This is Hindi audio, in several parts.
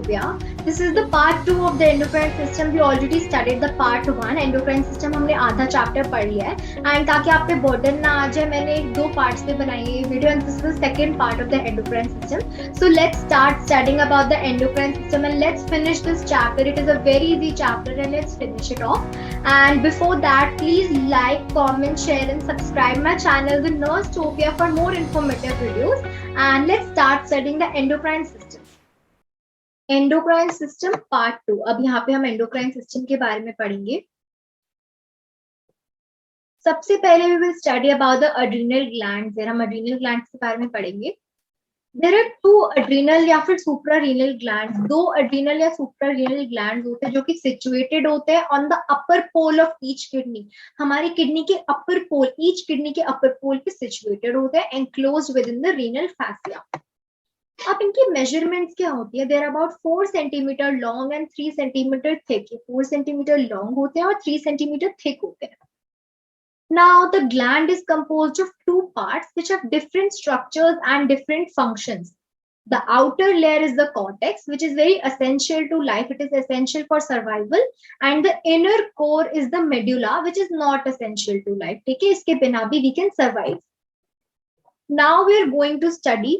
Sofia. This is the part 2 of the endocrine system. We already studied the part 1. Endocrine system हमने आधा चैप्टर पढ़ लिया है एंड ताकि आप पे बर्डन ना आ जाए मैंने दो पार्ट्स में बनाई है video and this is the second part of the endocrine system. So let's start studying about the endocrine system and let's finish this chapter. It is a very easy chapter and let's finish it off. And before that, please like, comment, share and subscribe my channel, The Nurstopia, for more informative videos. And let's start studying the endocrine system. Endocrine system part 2. अब यहाँ पे हम एंडोक्राइन सिस्टम के बारे में पढ़ेंगे. सबसे पहले we will study about the adrenal glands. हम एड्रिनल ग्लैंड्स के बारे में पढ़ेंगे. देयर आर टू एड्रिनल या फिर सुप्रारीनल ग्लैंड्स. दो एड्रिनल या सुप्रारीनल ग्लैंड्स होते हैं जो कि सिचुएटेड होते हैं on the upper pole of each kidney. हमारी किडनी के अपर पोल, ईच किडनी के अपर पोल पे सिचुएटेड होते हैं, enclosed within the renal fascia. अब इनकी मेजरमेंट्स क्या होती है? They're about 4 centimeter long and 3 centimeter thick. 4 centimeter long होते हैं और 3 सेंटीमीटर थिक होते हैं. Now the gland is composed of 2 parts which have different structures and different functions. The outer layer is the cortex, which is very essential to life. It is essential for survival. And the inner core is the medulla, which is not essential to life. ठीक है, इसके बिना भी we can survive. Now we are going to study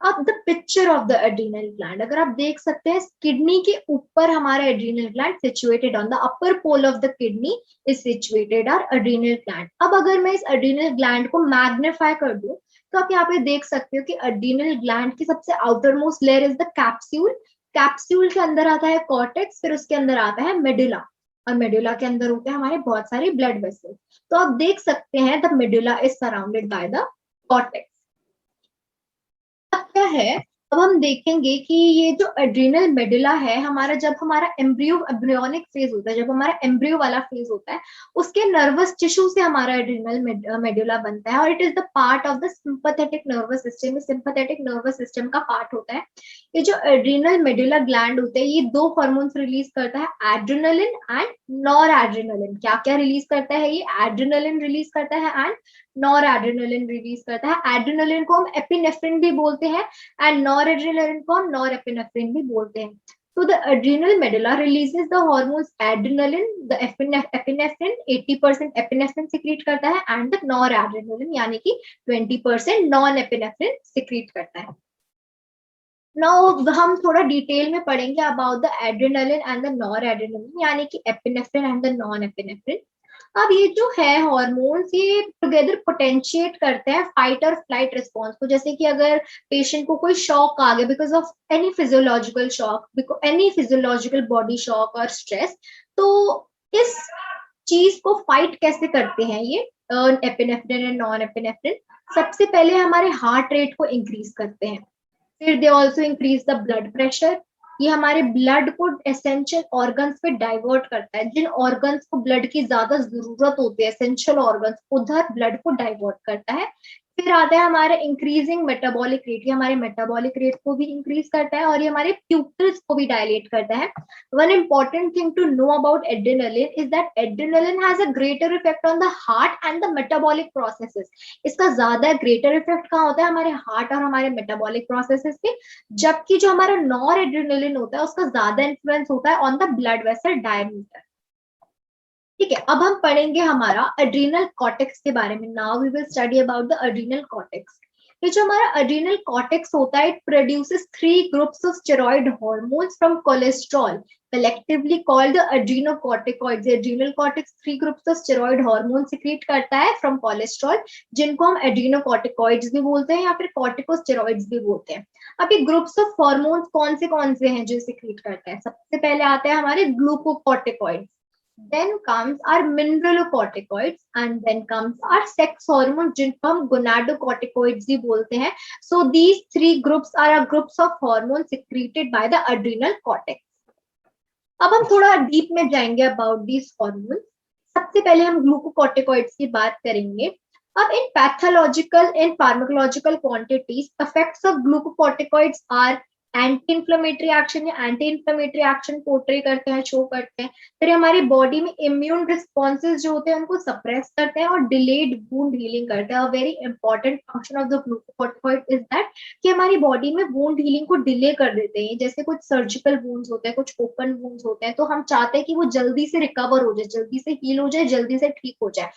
अब the picture of the adrenal gland. अगर आप देख सकते हैं किडनी के ऊपर हमारा adrenal gland situated on the upper pole of the kidney is situated our adrenal gland. अब अगर मैं इस एड्रिनल ग्लैंड को मैग्नीफाई कर दूं तो आप यहाँ पे देख सकते हो कि एड्रिनल ग्लैंड की सबसे outer most layer is the capsule. Capsule के अंदर आता है कॉर्टेक्स, फिर उसके अंदर आता है मेडुला और मेडुला के अंदर होते हैं हमारे बहुत सारे ब्लड वेसल्स. तो आप देख सकते हैं the medulla is surrounded by the cortex. क्या है, अब हम देखेंगे कि ये जो एड्रिनल मेडुला है हमारा, जब हमारा एम्ब्रियोनिक फेज होता है, जब हमारा एम्ब्रियो वाला फेज होता है, उसके नर्वस टिश्यू से हमारा एड्रिनल मेडुला बनता है और it is the part of the sympathetic nervous system. Sympathetic nervous system का पार्ट होता है. ये जो एड्रिनल मेडुला ग्लैंड होता है ये 2 हार्मोन्स रिलीज करता है, एड्रेनालिन एंड नॉरएड्रेनालिन. क्या क्या रिलीज करता है ये? एड्रेनालिन रिलीज करता है एंड नॉरएड्रेनालिन रिलीज करता है. एड्रेनालिन को हम एपिनेफ्रिन भी बोलते हैं एंड नॉरएड्रेनालिन को हम नॉरएपिनेफ्रिन भी बोलते हैं. So the adrenal medulla releases the hormones adrenaline, the epinephrine, 80% epinephrine secrete करता है and the noradrenaline यानी कि 20% non-epinephrine secrete करता है. Now हम थोड़ा डिटेल में पढ़ेंगे about the adrenaline and the noradrenaline यानी कि epinephrine and the non-epinephrine. अब ये जो है हार्मोन्स ये टुगेदर पोटेंशिएट करते हैं फाइट और फ्लाइट रिस्पॉन्स को. जैसे कि अगर पेशेंट को कोई शॉक आ गया because of any physiological shock, any physiological body shock और स्ट्रेस, तो इस चीज को फाइट कैसे करते हैं ये एपिनेफ्रिन एंड नॉन एपिनेफ्रिन? सबसे पहले हमारे हार्ट रेट को इंक्रीज करते हैं. फिर they also increase the blood pressure. ये हमारे ब्लड को एसेंशियल ऑर्गन्स पे डाइवर्ट करता है. जिन ऑर्गन्स को ब्लड की ज्यादा जरूरत होती है, एसेंशियल ऑर्गन्स, उधर ब्लड को डाइवर्ट करता है. फिर आता है हमारे इंक्रीजिंग मेटाबॉलिक रेट. ये हमारे मेटाबॉलिक रेट को भी इंक्रीज करता है और ये हमारे प्यूपिल्स को भी डायलेट करता है. One important thing to know about adrenaline is that adrenaline has a greater effect on the heart and the metabolic processes. इसका ज्यादा ग्रेटर इफेक्ट कहाँ होता है? हमारे हार्ट और हमारे मेटाबॉलिक प्रोसेसेस पे. जबकि जो हमारा नॉर एड्रेनालिन होता है उसका ज्यादा इन्फ्लुएंस होता है on the blood vessel diameter. ठीक है, अब हम पढ़ेंगे हमारा एड्रिनल कॉर्टेक्स के बारे में. Now we will study about the adrenal cortex. ये जो हमारा एड्रिनल कॉर्टेक्स होता है, it produces 3 groups of steroid hormones from cholesterol, collectively called the adrenocorticoids. Adrenal cortex 3 groups of steroid hormone secrete करता है फ्रॉम कोलेस्ट्रॉल, जिनको हम एड्रिनोकॉर्टिकॉइड्स भी बोलते हैं या फिर कॉर्टिकोस्टेरॉइड्स भी बोलते हैं. अब ये ग्रुप्स ऑफ हार्मोन्स कौन से हैं जो सिक्रीट करते हैं? सबसे पहले आते हैं हमारे glucocorticoids, then comes our mineralocorticoids and then comes our sex hormones जिनको हम gonadocorticoids भी बोलते हैं. So these 3 groups are groups of hormones secreted by the adrenal cortex. अब हम थोड़ा डीप में जाएंगे about these hormones. सबसे पहले हम ग्लूकोकॉर्टिकॉइड्स की बात करेंगे. अब in pathological and pharmacological quantities, effects of glucocorticoids are anti inflammatory action या एंटी इन्फ्लेमेटरी एक्शन पोर्ट्रे करते हैं, शो करते हैं। फिर हमारी बॉडी में इम्यून रिस्पॉन्सेज जो होते हैं उनको सप्रेस करते हैं और डिलेड वुंड हीलिंग करते हैं। Very important function of the glucocorticoid is that कि हमारी बॉडी में वुंड हीलिंग को डिले कर देते हैं। जैसे कुछ सर्जिकल वुंड्स होते हैं, कुछ ओपन वुंड्स होते हैं, तो हम चाहते हैं कि वो जल्दी से रिकवर हो जाए, जल्दी से हील हो जाए, जल्दी से ठीक हो जाए।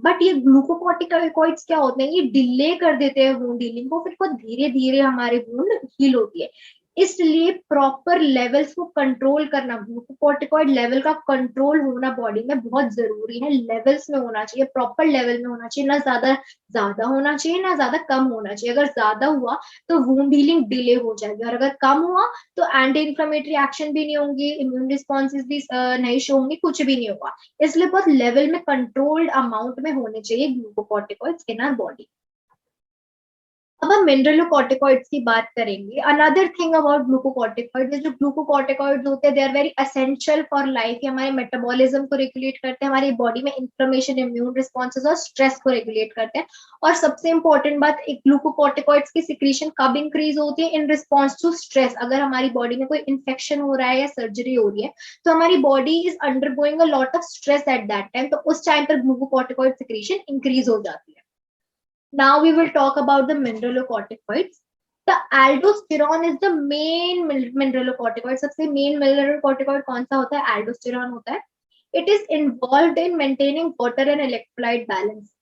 बट ये ग्लूकोकॉर्टिकॉइड्स क्या होते हैं, ये डिले कर देते हैं वुंड हीलिंग को, फिर वो धीरे धीरे हमारे वुंड हील होती है। इसलिए प्रॉपर लेवल्स को कंट्रोल करना, ग्लूकोकॉर्टिकॉइड लेवल का कंट्रोल होना बॉडी में बहुत जरूरी है। लेवल्स में होना चाहिए, प्रॉपर लेवल में होना चाहिए, ना ज्यादा ज्यादा होना चाहिए ना ज्यादा कम होना चाहिए। अगर ज्यादा हुआ तो वुंड हीलिंग डिले हो जाएगी, और अगर कम हुआ तो एंटी इन्फ्लेमेटरी एक्शन भी नहीं होंगी, इम्यून रिस्पॉन्सेज भी नहीं शो होंगी, कुछ भी नहीं होगा। इसलिए बहुत लेवल में कंट्रोल्ड अमाउंट में होने चाहिए ग्लूकोकॉर्टिकॉइड्स इन आवर बॉडी। अब हम मिनरलोकॉर्टिकॉइड्स की बात करेंगे। अनदर थिंग अबाउट ग्लूकोकॉर्टिकॉइड, जो ग्लूकोकॉर्टिकॉइड्स होते हैं they are very essential for life. हमारे मेटाबॉलिज्म को रेगुलेट करते हैं, हमारी बॉडी में इंफ्लेमेशन, इम्यून रिस्पॉन्सेज और स्ट्रेस को रेगुलेट करते हैं। और सबसे इंपॉर्टेंट बात, एक ग्लूकोकॉर्टिकॉइड्स की सिक्रीशन कब इंक्रीज होती है, इन रिस्पॉन्स टू स्ट्रेस। अगर हमारी बॉडी में कोई इन्फेक्शन हो रहा है या सर्जरी हो रही है तो हमारी body is undergoing a lot of stress at that time, तो उस टाइम पर ग्लूकोकॉर्टिकॉइड सिक्रीशन इंक्रीज हो जाती है। Now we will talk about the mineralocorticoids. The aldosterone is the main mineralocorticoid. सबसे main mineralocorticoid कौन सा होता है? Aldosterone होता है. It is involved in maintaining water and electrolyte balance.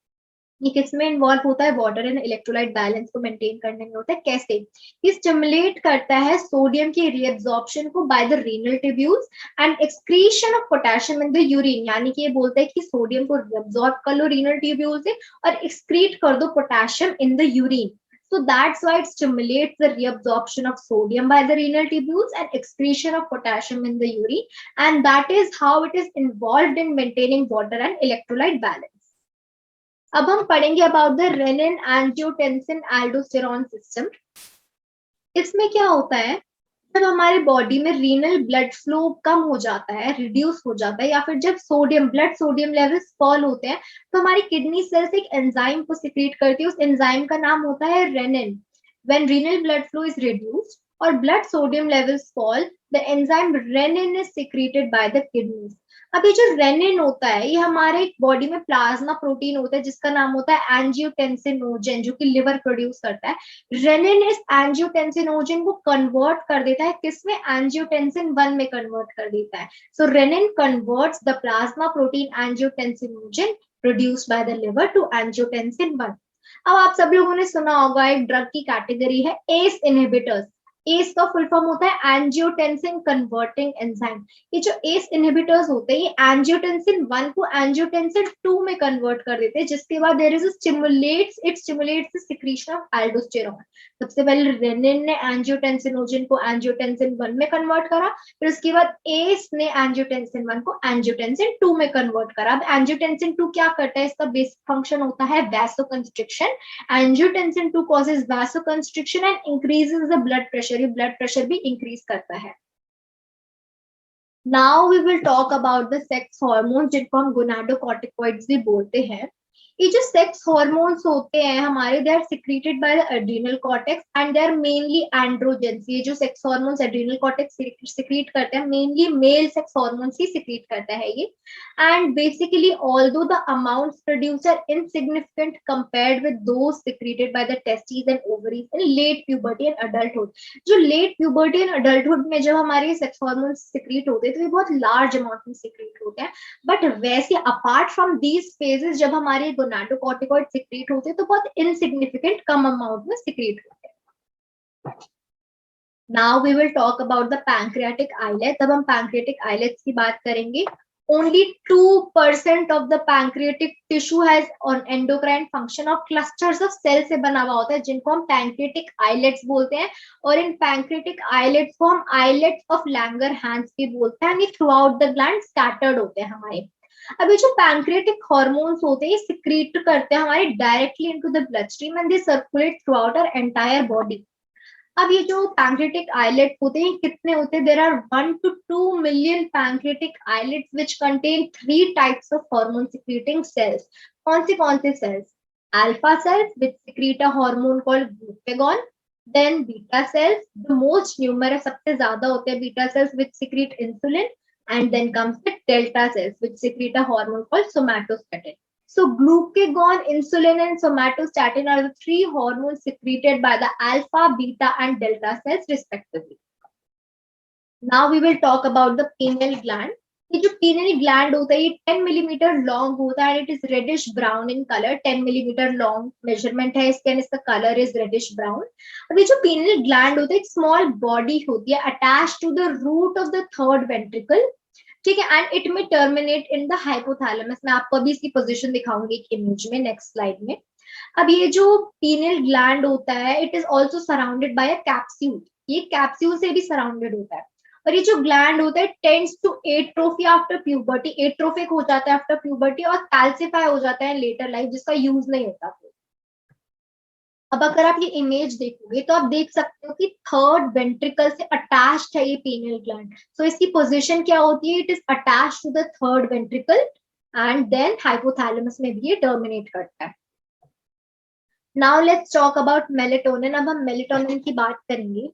ये किसमें इन्वॉल्व होता है? वाटर एंड इलेक्ट्रोलाइट बैलेंस को मेंटेन करने में होता है। कैसे? ये स्टिमुलेट करता है सोडियम की रीअब्जॉर्प्शन को by the renal tubules and excretion of potassium in the urine. यानी कि ये बोलता है कि सोडियम को रीअब्जॉर्ब कर लो रीनल ट्यूब्यूल से और एक्सक्रीट कर दो potassium in the urine. So that's why it stimulates the reabsorption of sodium by the renal tubules and excretion of potassium in the urine, and that is how it is involved in maintaining water and electrolyte balance. अब हम पढ़ेंगे about the renin angiotensin aldosterone system. इसमें क्या होता है, जब हमारे बॉडी में रीनल ब्लड फ्लो कम हो जाता है, रिड्यूस हो जाता है, या फिर जब sodium blood sodium levels fall होते हैं, तो हमारी किडनी सेल्स एक एंजाइम को सिक्रीट करती है। उस एंजाइम का नाम होता है renin. When renal blood flow is reduced और blood sodium levels fall, the enzyme renin is secreted by the kidneys. अब ये जो रेनिन होता है ये हमारे बॉडी में प्लाज्मा प्रोटीन होता है जिसका नाम होता है एंजियोटेंसिनोजन, जो कि लिवर प्रोड्यूस करता है। रेनिन इस एंजियोटेंसिनोजन को कन्वर्ट कर देता है, किसमें? एंजियोटेंसिन 1 में कन्वर्ट कर देता है। So renin converts the plasma protein angiotensinogen produced by the liver to angiotensin 1। अब आप सब लोगों ने सुना होगा एक ड्रग की कैटेगरी है एस इनहिबिटर्स। एस का फुल फॉर्म होता है एंजियोटेंसिन कन्वर्टिंग एंजाइम। ये जो एस इनहिबिटर्स होते हैं ये एंजियोटेंसिन 1 को एंजियोटेंसिन 2 में कन्वर्ट कर देते हैं, जिसके बाद there is stimulates the secretion of aldosterone. सबसे पहले रेनिन ने एंजियोटेंसिनोजन को एंजियोटेंसिन 1 में कन्वर्ट करा, फिर उसके बाद एस ने एंजियोटेंसिन 1 को एंजियोटेंसिन 2 में कन्वर्ट करा। अब एंजियोटेंसिन 2 क्या करता है? इसका बेसिक फंक्शन होता है vasoconstriction. Angiotensin 2 causes vasoconstriction and increases the blood pressure। ये ब्लड प्रेशर भी इंक्रीज करता है। Now we will talk about the sex hormone, जिनको हम गोनाडोकॉर्टिकॉइड्स भी बोलते हैं। ये जो सेक्स हार्मोन्स होते हैं हमारे, they are secreted by the adrenal cortex and they are mainly androgens. ये जो sex hormones adrenal cortex secrete करते हैं मेनली मेल सेक्स हार्मोन्स ही सिक्रीट करता है ये। And basically although the amounts produced are insignificant compared with those secreted by the testes and ovaries in late puberty and adulthood. जो लेट प्यूबर्टी एंड अडल्टहुड में जब हमारे सेक्स हार्मोन्स सिक्रीट होते हैं तो ये बहुत लार्ज अमाउंट में सिक्रीट होते हैं। बट वैसे अपार्ट फ्रॉम दीज फेजेस जब हमारे गोनाडोकॉर्टिकॉइड सिक्रीट होते हैं तो बहुत इनसिग्निफिकेंट कम अमाउंट में सिक्रीट होते हैं। Now we will talk about the pancreatic islet. अब हम पैंक्रियाटिक आइलेट्स की बात करेंगे। Only 2% of the pancreatic tissue has an endocrine function और clusters of cells से बना हुआ होता है जिनको हम pancreatic islets बोलते हैं। और इन pancreatic islets को हम islets of Langerhans भी बोलते हैं। ये throughout the gland scattered होते हैं हमारे। अभी जो पैंक्रियाटिक हार्मोन्स होते हैं सिक्रीट करते हैं हमारे directly into the blood stream and they circulate throughout our entire body. अब ये जो पैंक्रियाटिक आइलेट होते हैं कितने होते हैं? There are 1 to 2 million pancreatic islets which contain 3 types of hormone secreting cells. कौन से cells? Alpha cells which secrete a hormone called glucagon, then beta cells, the most numerous, सबसे ज्यादा होते हैं beta cells which secrete insulin, and then comes the delta cells which secrete a hormone called somatostatin. So glucagon, insulin and somatostatin are the three hormones secreted by the alpha, beta and delta cells respectively. Now we will talk about the pineal gland. ये जो pineal gland होता है ये 10 मिलीमीटर लॉन्ग होता है, it is reddish brown in colour, 10 millimeter long measurement है इसके, इसका कलर इज रेडिश ब्राउन. अब ये जो pineal gland होता है एक स्मॉल बॉडी होती है attach to the root of the third ventricle, ठीक है, एंड इट में टर्मिनेट इन द हाइपोथैलेमस. मैं आपको अभी इसकी पोजीशन दिखाऊंगी एक इमेज में, नेक्स्ट स्लाइड में. अब ये जो पीनियल ग्लैंड होता है it is also surrounded by a capsule, ये कैप्सूल से भी सराउंडेड होता है. और ये जो ग्लैंड होता है tends to atrophy after puberty, atrophic हो जाता है आफ्टर प्यूबर्टी और कैल्सिफाई हो जाता है लेटर लाइफ, जिसका यूज नहीं होता. अब अगर आप ये इमेज देखोगे तो आप देख सकते हो कि थर्ड वेंट्रिकल से अटैच्ड है ये पीनियल ग्लैंड. सो इसकी पोजीशन क्या होती है, it is attached to the third ventricle and then hypothalamus में भी ये टर्मिनेट करता है. Now let's talk about melatonin. अब हम मेलेटोनिन की बात करेंगे.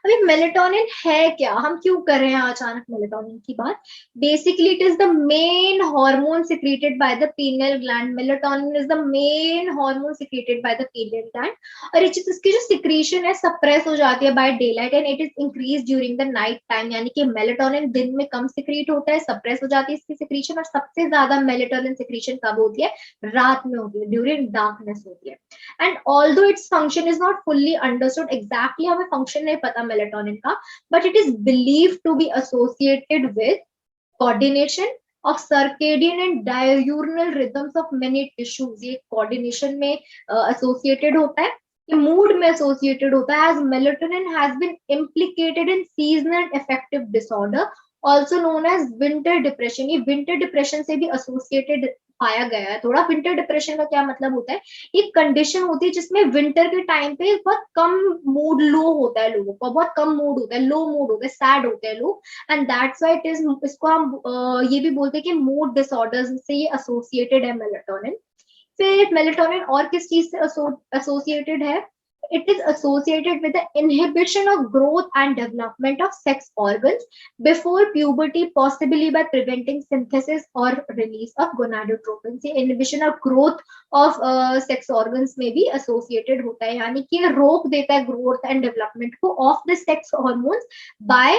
अभी मेलेटोनिन है क्या, हम क्यों कर रहे हैं अचानक मेलेटोनिन की बात. Basically it is the main hormone secreted by the pineal gland. Melatonin is the main hormone secreted by the pineal gland, और इसकी जो सिक्रीशन है सप्रेस हो जाती है by day light and it is increase during the night time. यानी कि मेलेटोनिन दिन में कम सिक्रीट होता है, सप्रेस हो जाती है इसकी सिक्रीशन, और सबसे ज्यादा मेलेटोनिन सिक्रीशन कब होती है, रात में होती है, ड्यूरिंग डार्कनेस होती है. And although its function is not fully understood, exactly हमें फंक्शन नहीं पता मेलेटोनिन का, but it is believed to be associated with coordination of circadian and diurnal rhythms of many tissues. ये coordination में associated होता है, ये mood में associated होता है, as melatonin has been implicated in seasonal affective disorder also known as winter depression. ये winter depression से भी associated पाया गया है थोड़ा. विंटर डिप्रेशन का क्या मतलब होता है, एक कंडीशन होती है जिसमें विंटर के टाइम पे बहुत कम मूड, लो होता है लोगों का, बहुत कम मूड होता है, लो मूड होता है, सैड होते हैं लोग, and that's why it is, इसको हम ये भी बोलते हैं कि मूड डिसऑर्डर्स से ये एसोसिएटेड है मेलेटोनिन. फिर मेलेटोनिन और किस चीज से एसोसिएटेड है, it is associated with the inhibition of growth and development of sex organs before puberty, possibly by preventing synthesis or release of gonadotropin. से inhibition of growth of sex organs में भी associated होता है, यानी कि रोक देता है growth and development को of the sex hormones by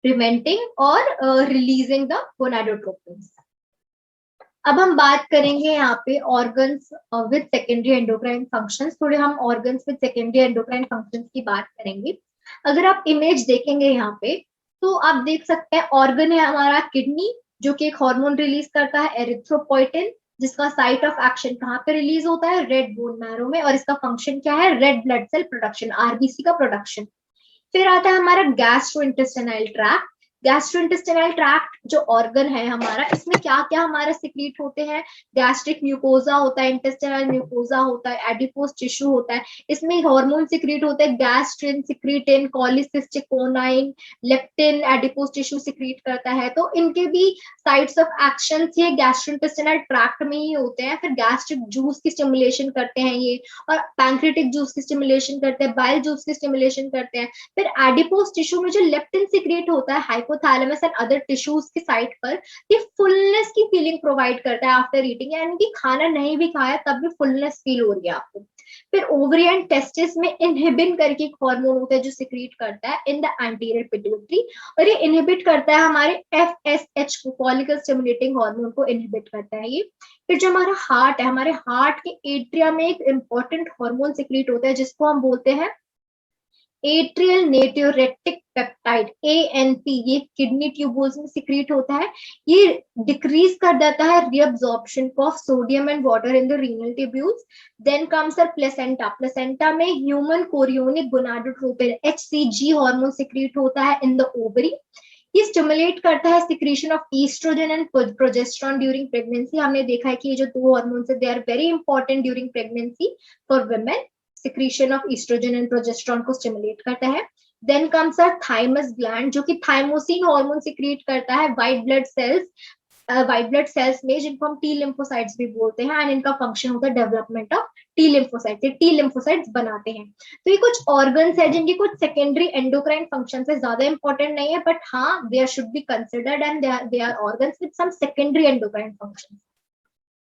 preventing or releasing the gonadotropins. अब हम बात करेंगे यहाँ पे organs with secondary endocrine functions. थोड़े हम organs with secondary endocrine functions की बात करेंगे. अगर आप इमेज देखेंगे यहाँ पे तो आप देख सकते हैं ऑर्गन है हमारा किडनी, जो कि एक हार्मोन रिलीज करता है एरिथ्रोपोइटिन, जिसका साइट ऑफ एक्शन कहाँ पे रिलीज होता है, रेड बोन मैरो में, और इसका फंक्शन क्या है, red blood cell production, RBC का प्रोडक्शन. फिर आता है हमारा गैस्ट्रोइंटेस्टाइनल ट्रैक्ट. गैस्ट्रोइंटेस्टाइनल ट्रैक्ट जो ऑर्गन है हमारा, इसमें क्या क्या हमारा सिक्रीट होते हैं, गैस्ट्रिक म्यूकोजा होता है, इंटेस्टाइनल म्यूकोजा होता है, एडिपोस टिश्यू होता है, इसमें हार्मोन सिक्रीट होते हैं, gastrin, secretin, cholecystokinin, leptin, adipose tissue secrete करता है. तो इनके भी साइट्स ऑफ एक्शन ये गैस्ट्रोइंटेस्टाइनल ट्रैक्ट में ही होते हैं. फिर गैस्ट्रिक जूस की स्टिमुलेशन करते हैं ये, और पैंक्रेटिक जूस की स्टिमुलेशन करते हैं, बाइल जूस की स्टिमुलेशन करते हैं. फिर एडिपोस टिश्यू में जो लेप्टिन सिक्रीट होता है हाइपोथैलेमस एंड अदर टिश्यूज की साइट पर, ये फुलनेस की फीलिंग प्रोवाइड करता है आफ्टर ईटिंग, यानी कि खाना नहीं भी खाया तब भी फुलनेस फील हो रही है आपको. फिर ओवरी एंड टेस्टिस में इनहिबिन करके एक हार्मोन होता है जो सिक्रीट करता है इन द एंटीरियर पिट्यूटरी, और ये इनहिबिट करता है हमारे एफएसएच को, फॉलिकल स्टिमुलेटिंग हार्मोन को इनहिबिट करता है ये. फिर जो हमारा हार्ट है, हमारे हार्ट के एट्रिया में एक इंपॉर्टेंट हार्मोन सिक्रीट होता है जिसको हम बोलते हैं एट्रियल नेट्रियोरेटिक पेप्टाइड, ANP. ये किडनी ट्यूब्यूल्स में सिक्रीट होता है, ये डिक्रीज कर देता है reabsorption of sodium and water in the renal tubules. Then comes a placenta. Placenta में human chorionic gonadotropin, HCG hormone secrete होता है इन द ओवरी. ये स्टिमुलेट करता है secretion of oestrogen and progesterone during pregnancy. हमने देखा है कि ये जो दो हार्मोन्स है they are very important during pregnancy for women. Secretion of oestrogen and progesterone को स्टिमुलेट करता है. Then comes our thymus gland, जो कि थाइमोसिन हार्मोन सिक्रीट करता है white blood cells white blood cells में, जिनको हम टी लिम्फोसाइट्स भी बोलते हैं, एंड इनका फंक्शन होता है development of T lymphocytes. T lymphocytes बनाते हैं। तो ये कुछ ऑर्गन्स है जिनकी कुछ सेकेंडरी एंडोक्राइन फंक्शन से ज्यादा इंपॉर्टेंट नहीं है, बट हाँ they should be considered and they are organs with some secondary endocrine function.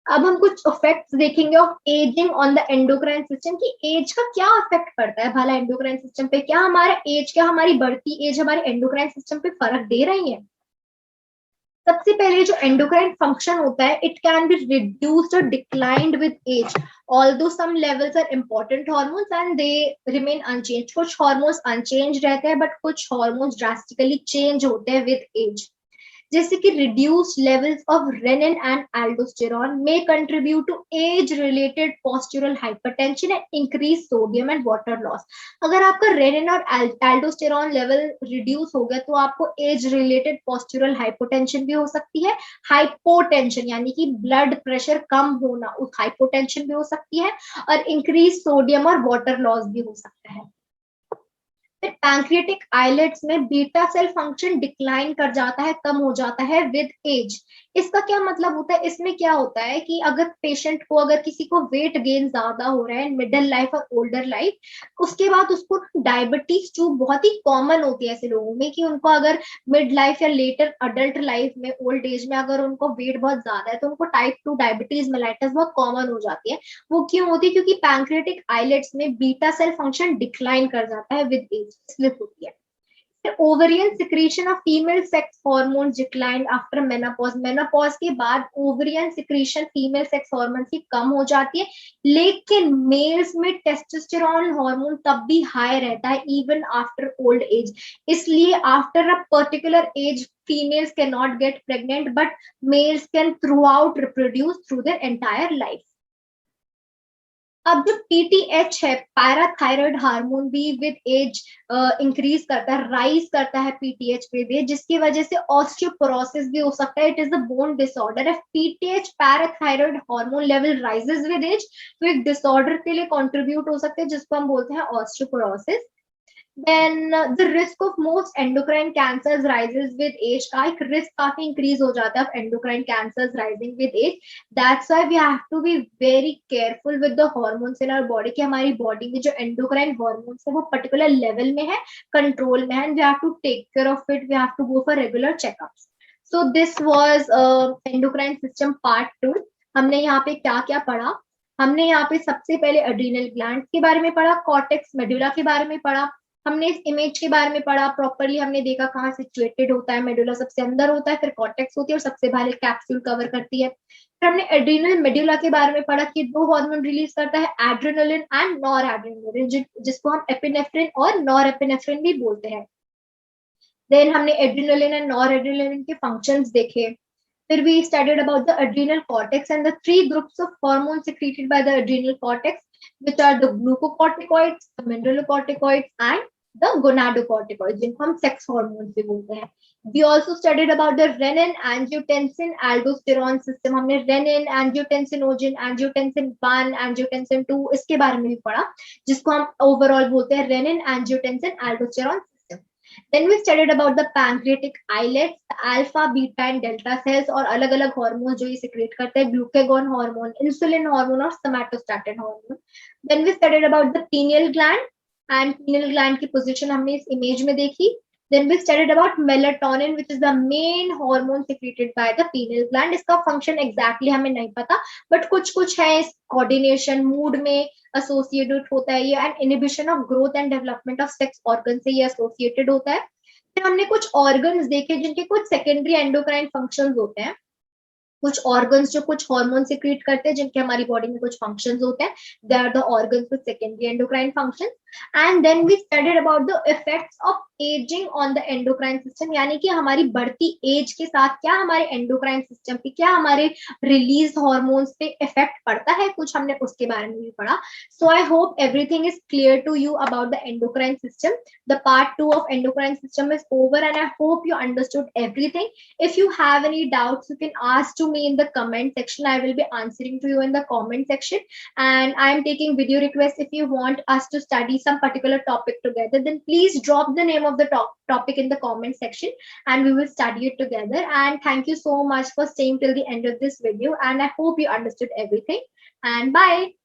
अब हम कुछ इफेक्ट्स देखेंगे of ageing on the endocrine system, कि एज का क्या इफेक्ट पड़ता है भला एंडोक्राइन सिस्टम पे। क्या हमारा एज, क्या हमारी बढ़ती एज हमारे एंडोक्राइन सिस्टम पे फर्क दे रही है? सबसे पहले जो एंडोक्राइन फंक्शन होता है, इट कैन बी रिड्यूस्ड और declined with age, although some levels are important hormones and they remain unchange. कुछ हार्मोन्स अनचेंज रहते हैं, बट कुछ हार्मोन्स ड्रास्टिकली चेंज होते हैं विद एज। जैसे कि reduced levels of renin and aldosterone may contribute to age related postural hypertension and increase sodium and water loss. अगर आपका रेनिन और एल्डोस्टेरॉन लेवल रिड्यूस हो गया तो आपको एज रिलेटेड पोस्चरल हाइपोटेंशन भी हो सकती है। हाइपोटेंशन यानी कि ब्लड प्रेशर कम होना, उस हाइपोटेंशन भी हो सकती है, और इंक्रीज सोडियम और वाटर लॉस भी हो सकता है। फिर पैंक्रियाटिक आइलेट्स में बीटा सेल फंक्शन डिक्लाइन कर जाता है, कम हो जाता है विद एज। इसका क्या मतलब होता है? इसमें क्या होता है कि अगर पेशेंट को, अगर किसी को वेट गेन ज्यादा हो रहा है मिडिल लाइफ और ओल्डर लाइफ, उसके बाद उसको डायबिटीज जो बहुत ही कॉमन होती है ऐसे लोगों में, कि उनको अगर मिड लाइफ या लेटर अडल्ट लाइफ में, ओल्ड एज में अगर उनको वेट बहुत ज्यादा है तो उनको टाइप 2 डायबिटीज मेलाइटस बहुत कॉमन हो जाती है। वो क्यों होती है? क्योंकि पैंक्रियाटिक आइलेट्स में बीटा सेल फंक्शन डिक्लाइन कर जाता है विद एज, स्लिप होती है। Ovarian secretion of female sex hormone decline after menopause. Menopause के बाद ovarian secretion female sex hormone की कम हो जाती है, लेकिन मेल्स में टेस्टोस्टेरोन हार्मोन तब भी हाई रहता है इवन आफ्टर ओल्ड एज। इसलिए after a particular age females can not get pregnant, but mails can through out reproduce through their entire life. अब जो पीटीएच है, पैराथायराइड हार्मोन, भी विद एज इंक्रीज करता है, राइज करता है पीटीएच विद एज, जिसकी वजह से ऑस्टियोपोरोसिस भी हो सकता है। It is a bone disorder. If PTH parathyroid hormone level rises with age, तो एक डिसऑर्डर के लिए कंट्रीब्यूट हो सकते हैं जिसको हम बोलते हैं osteoporosis. Then the risk of most endocrine cancers rises with age. का एक risk काफी increase हो जाता है of endocrine cancers rising with age. That's why we have to be very careful with the hormones in our body, कि हमारी body में जो endocrine hormones है वो particular level में है, control में है, and we have to take care of it. We have to go for regular checkups. So this was endocrine system part 2. हमने यहाँ पे क्या क्या पढ़ा? हमने यहाँ पे सबसे पहले एड्रीनल ग्लैंड के बारे में पढ़ा, कॉर्टेक्स मेडुला के बारे में पढ़ा, हमने इस इमेज के बारे में पढ़ा प्रॉपरली, हमने देखा कहाँ सिचुएटेड होता है, मेडुला सबसे अंदर होता है, फिर कॉर्टेक्स होती है और सबसे पहले कैप्सूल कवर करती है। फिर हमने एड्रीनल मेडुला के बारे में पढ़ा कि दो हार्मोन रिलीज करता है, एड्रेनलिन एंड नॉर एड्रेनलिन, जिसको हम एपिनेफ्रिन और नॉर एपिनेफ्रिन भी बोलते हैं। देन हमने एड्रेनलिन एंड नॉर एड्रेनलिन के फंक्शंस देखे। फिर we studied about the adrenal cortex and the 3 groups of hormones secreted by the adrenal cortex, which are the glucocorticoids, the mineralocorticoids, and the gonadocorticoids, जिनको हम sex hormones भी बोलते हैं। We also studied about the renin, angiotensin, aldosterone system. हमने renin, angiotensinogen, angiotensin 1, angiotensin 2 इसके बारे में भी पढ़ा, जिसको हम overall बोलते हैं renin, angiotensin, aldosterone. Then we studied about the pancreatic islets, alpha, beta and delta cells, और अलग अलग हार्मोन जो ये सिक्रेट करते हैं, ग्लूकेगॉन हार्मोन, इंसुलिन हार्मोन और somatostatin hormone. Then we studied about the pineal gland, and pineal gland की पोजीशन हमने इस इमेज में देखी। Then we studied about melatonin, which is the main hormone secreted by the pineal gland. इसका फंक्शन exactly हमें नहीं पता, बट कुछ कुछ है, इस कोऑर्डिनेशन, मूड में एसोसिएटेड होता है ये, and inhibition of growth and development of sex organ से ये एसोसिएटेड होता है। फिर हमने कुछ ऑर्गन्स देखे जिनके कुछ सेकेंडरी एंडोक्राइन फंक्शंस होते हैं, कुछ ऑर्गन्स जो कुछ हार्मोन सिक्रीट करते हैं जिनके हमारी बॉडी में कुछ फंक्शंस होते हैं, they are the organs with secondary endocrine functions. And then we studied about the effects of ageing on the endocrine system, यानी कि हमारी बढ़ती एज के साथ क्या हमारे एंडोक्राइन सिस्टम पे, क्या हमारे रिलीज हार्मोन्स पे इफेक्ट पड़ता है, कुछ हमने उसके बारे में भी पढ़ा। So I hope everything is clear to you about the endocrine system. The part 2 of endocrine system is over and I hope you understood everything. If you have any doubts, you can ask to me in the comment section. I will be answering to you in the comment section. And I am taking video requests if you want us to study some particular topic together, then please drop the name of the topic in the comment section and we will study it together. And thank you so much for staying till the end of this video. And I hope you understood everything. And bye.